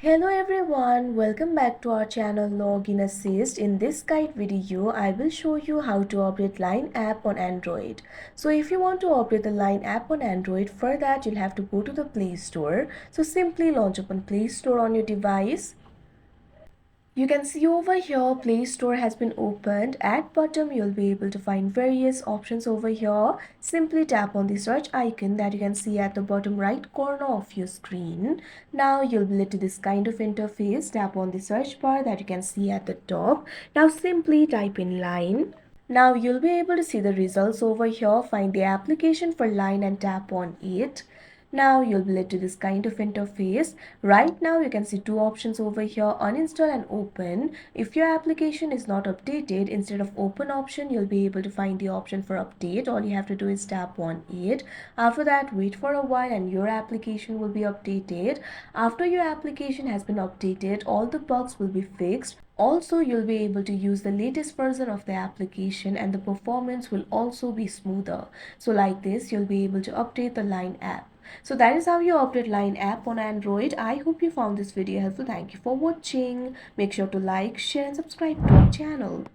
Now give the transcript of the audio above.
Hello everyone, welcome back to our channel Login Assist. In this guide video, I will show you how to operate Line app on Android. So if you want to operate the Line app on Android, for that you'll have to go to the Play Store. So simply launch open Play Store on your device. You can see over here Play Store has been opened. At bottom you'll be able to find various options over here. Simply tap on the search icon that you can see at the bottom right corner of your screen. Now you'll be led to this kind of interface. Tap on the search bar that you can see at the top. Now simply type in Line. Now you'll be able to see the results over here. Find the application for Line and tap on it. Now you'll be led to this kind of interface. Right now you can see two options over here, uninstall and open. If your application is not updated, instead of open option, you'll be able to find the option for update. All you have to do is tap on it. After that, wait for a while and your application will be updated. After your application has been updated, all the bugs will be fixed. Also, you'll be able to use the latest version of the application and the performance will also be smoother. So like this, you'll be able to update the Line app. So that is how you operate Line app on Android. I hope you found this video helpful. Thank you for watching. Make sure to like, share and subscribe to our channel.